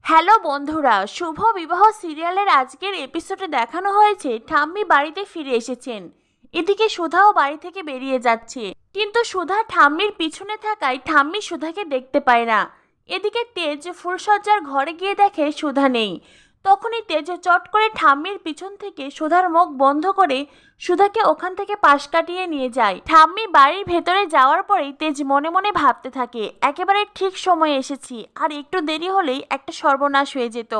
Hello বন্ধুরা, শুভ বিবাহ সিরিয়ালের আজকের এপিসোডে দেখানো হয়েছে ঠাম্মি বাড়িতে ফিরে এসেছেন। এদিকে সুধাও বাড়ি থেকে বেরিয়ে যাচ্ছে, কিন্তু সুধা ঠাম্মির পিছনে থাকায় ঠাম্মি সুধাকে দেখতে পায় না। এদিকে তেজ ফুলসজ্জার ঘরে গিয়ে দেখে সুধা নেই। তখনই তেজ চট করে ঠাম্মির পিছন থেকে সুধার মুখ বন্ধ করে সুধাকে ওখান থেকে পাশ কাটিয়ে নিয়ে যায়। ঠাম্মি বাড়ির ভেতরে যাওয়ার পরেই তেজ মনে মনে ভাবতে থাকে, একেবারে ঠিক সময়ে এসেছি, আর একটু দেরি হলেই একটা সর্বনাশ হয়ে যেত।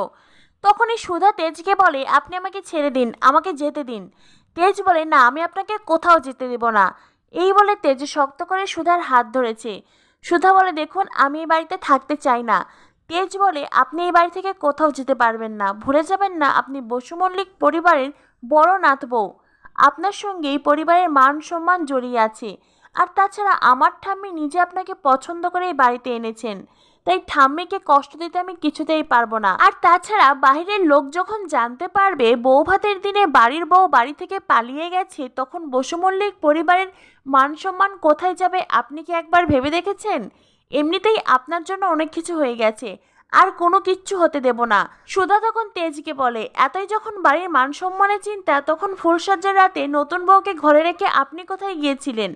তখনই সুধা তেজকে বলে, আপনি আমাকে ছেড়ে দিন, আমাকে যেতে দিন। তেজ বলে, না, আমি আপনাকে কোথাও যেতে দেব না। এই বলে তেজ শক্ত করে সুধার হাত ধরেছে। সুধা বলে, দেখুন, আমি এই বাড়িতে থাকতে চাই না। তেজ বলে, আপনি এই বাড়ি থেকে কোথাও যেতে পারবেন না। ভুলে যাবেন না, আপনি বসু মল্লিক পরিবারের বড় নাতবউ। আপনার সঙ্গে এই পরিবারের মান সম্মান জড়িয়ে আছে। আর তাছাড়া আমার ঠাম্মি নিজে আপনাকে পছন্দ করে এই বাড়িতে এনেছেন, তাই ঠাম্মিকে কষ্ট দিতে আমি কিছুতেই পারবো না। আর তাছাড়া বাইরের লোক যখন জানতে পারবে বৌভাতের দিনে বাড়ির বউ বাড়ি থেকে পালিয়ে গেছে, তখন বসু মল্লিক পরিবারের মান সম্মান কোথায় যাবে আপনি কি একবার ভেবে দেখেছেন? এমনিতেই আপনার জন্য অনেক কিছু হয়ে গেছে, আর কোনো কিচ্ছু হতে দেব না। সুধা তখন তেজকে বলে, এতই যখন বাড়ির মান সম্মানের চিন্তা, তখন ফুলসজ্জার রাতে নতুন বউকে ঘরে রেখে আপনি কোথায় গিয়েছিলেন?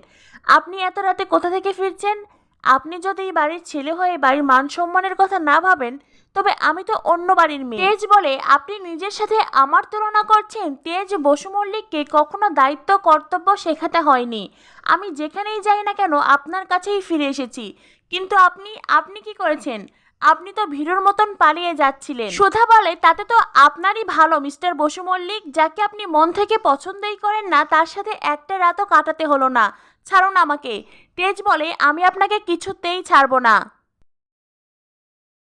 আপনি এত রাতে কোথা থেকে ফিরছেন? আপনি যদি এই বাড়ির ছেলে হয়ে বাড়ির মান সম্মানের কথা না ভাবেন, তবে আমি তো অন্য বাড়ির মেয়ে। তেজ বলে, আপনি নিজের সাথে আমার তুলনা করছেন? তেজ বসু মল্লিককে কখনো দায়িত্ব কর্তব্য শেখাতে হয়নি। আমি যেখানেই যাই না কেন আপনার কাছেই ফিরে এসেছি, কিন্তু আপনি আপনি কি করেছেন? আপনি তো ভীরুর মতন পালিয়ে যাচ্ছিলেন। সুধা বলে, তাতে তো আপনারই ভালো মিস্টার বসু মল্লিক, যাকে আপনি মন থেকে পছন্দই করেন না, তার সাথে একটা রাতও কাটাতে হলো না। ছাড়ুন আমাকে। তেজ বলে, আমি আপনাকে কিছুতেই ছাড়বো না।